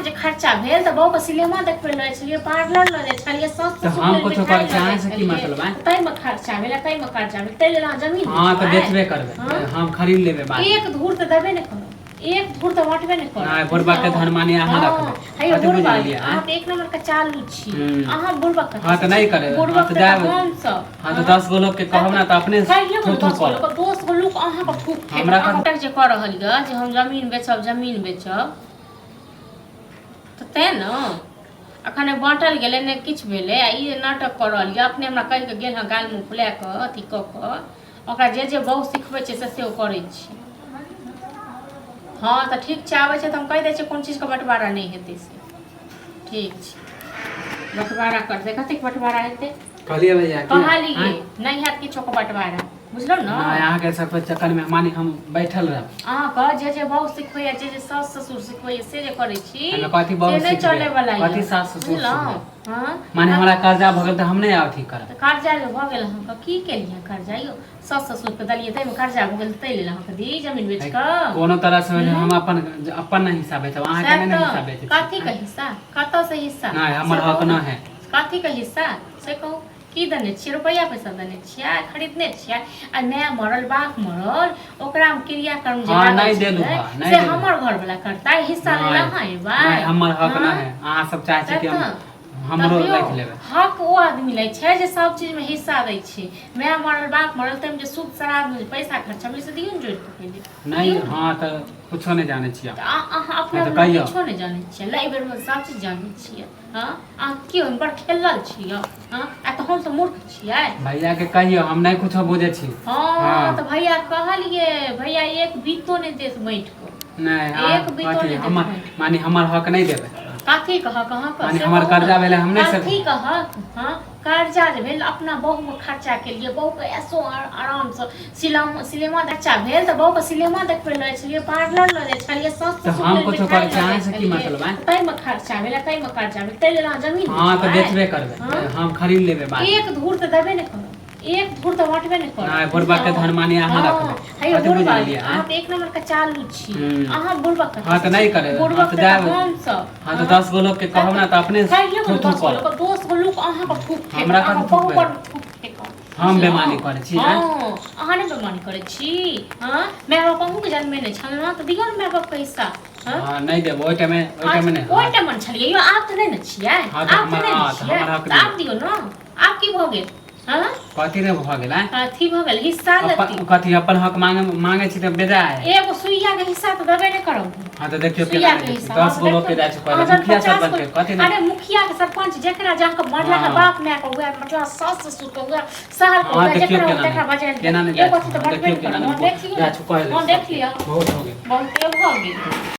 के जे खर्चा भेल त बहु के सिनेमा देखबै ले छलिए, पार्लर ल जाय छलिए, सास तो हम कुछ कर चाहे से की मतलब है? तै में खर्चा भेल, तै में खर्चा भेल, तै लेला जमीन। हां तो बेचबे करबे, हम खरीद लेबे बाद। एक धूर त देबे नै करो, एक धूर त बांटबे नै करो। हां बुढ़बा के धर्मानी अहाँ रखबे। हे बुढ़बा आप एक नंबर का चालू छी, अहाँ बुढ़बा के। हां तो नहीं करे, बुढ़बा तो के जाब हम सब। हां तो 10 गो लोग के कहब ना त अपने थू कर। दोस्त गो लोग अहाँ के फूक फेंक। हमरा कटक जे कर रहल ग जे हम जमीन बेचब त तै न अखने बांटल गेलै ने किछ भेलै, आ ई नाटक कर रहल य अपने हमरा कह के गेल ह गाल मुंह फुला के अथी क के, ओकरा जे बहु सिखबै छै से ओ करै छी। हाँ तो ठीक छै, आबै छै तो हम कह दै छियै कोन चीज के बंटवारा नहीं हेतै से। ठीक छै बंटवारा कर दे, कथी के बंटवारा हेतै कहलिए भैया कहलिए नहीं हैत किछो के बंटवारा, बुझलो न। यहाँ के सब चक्कर में मानी हम बैठल रह। अहाँ कह जे बहु सिखबै, जे सास ससुर सिखबै से जे करै छी हमें कथी बहु से नहीं चले वाला है। कथी सास ससुर हां माने हमरा कर्जा भ गेल त हम नहीं अथी कर। त कर्जा जे भ गेल हम की केलिए कर्जा यो सास ससुर के दलिए, तै में कर्जा भ गेल तै लेल अहाँ के दी जमीन बेच के। कोनो तरह से हम अपन हिस्सा बेचब, अहाँ के नहीं हिस्सा बेचब। कथी का हिस्सा, कत से हिस्सा? नहीं हमर हक न है। कथी का हिस्सा से कहू, की देने छियै, रुपया पैसा देने छियै, खरीदने छियै? आ माय मरल बाप मरल ओकरा में क्रियाक्रम जे नहीं देलु से हमर घर वाला करता हिस्सा लेला है बा। नहीं हमर हक न है, अहाँ सब चाहे छी कि हमरो राख लेबे। हक ओ आदमी लै छै जे सब चीज में हिस्सा दै छै। माय मरल बाप मरल तै में जे शुभ श्राद्ध में पैसा खर्चा में से दियौ न जोड़ के पहिले। नहीं हां त कुछो नहीं जाने छियै अहाँ अपने कुछो नहीं जाने छियै, लै बेर में सब चीज जाने छियै। हां अहाँ की हम बड़ खेलल छियै, हां आ त हम सब मूर्ख छियै। भैया के कहियो हम नहीं कुछो बुझे छी। हां त भैया कहलिए भैया एक बीतो नहीं देत बैठ को। नहीं एक बीतो नहीं हमर मानी हमर हक नहीं देबे। काथी कहा कहां मानी हमर कर्जा भेले हमने से काथी कहा। हां कर्जा जे भेल अपना बहु में खर्चा के लिए, बहु के ऐसो आराम से सिनेमा खर्चा भेल त बहु के सिनेमा देखबै ले छलिए, पार्लर ल जाय छलिए, सास तो हम कुछ कर चाहे से की मतलब है? तै में खर्चा भेल, तै में खर्चा भेल, तै लेला जमीन। हां तो बेचबे करबे, हम खरीद लेबे बाद। एक धूर त देबे नै करो, एक धूर त बांटबे नै करो। नहीं बुढ़बा के धर्मानी अहाँ रखबे। हे बुढ़बा आप एक नंबर का चालू छी, अहाँ बुढ़बा के। हां तो नहीं करे, बुढ़बा तो के जाब हम सब। हां तो 10 गो लोग के कहब ना त अपने थू कर। दोस्त गो लोग अहाँ के फूक फेंक। हमरा कथी फूक फेंक? हम बेमानी करे छी। हां अहाँ नै बेमानी करे छी। हां माय बाप अहू के जन्मे नै छल ना त दियौ न माय बाप के हिस्सा। हां नहीं देब ओइ टाइम नहीं। ओइ टाइम में छलिए यो आप त नै न छियै। आप त नै छियै, आप दियौ न। आप की भ गेल? हां कथी रे भ गेल है? कथी भ गेल? हिस्सा देती। कथी अपन हक मांगे छी त बेजा है। एगो सुइया के हिस्सा त देबे नै करब। हां तो देखियो केना 10 गो लोग के जाय छै पहले मुखिया सरपंच के कथी नहीं। अरे मुखिया के सरपंच जेकरा जाके मरला है बाप माय को हुआ, मतलब सास ससुर को हुआ, शहर को हुआ, जेकरा बजे केना नहीं एगो तो बटबे कर। देख लियो, जा चुका है। देख लिया बहुत हो गया, बहुत हो गया।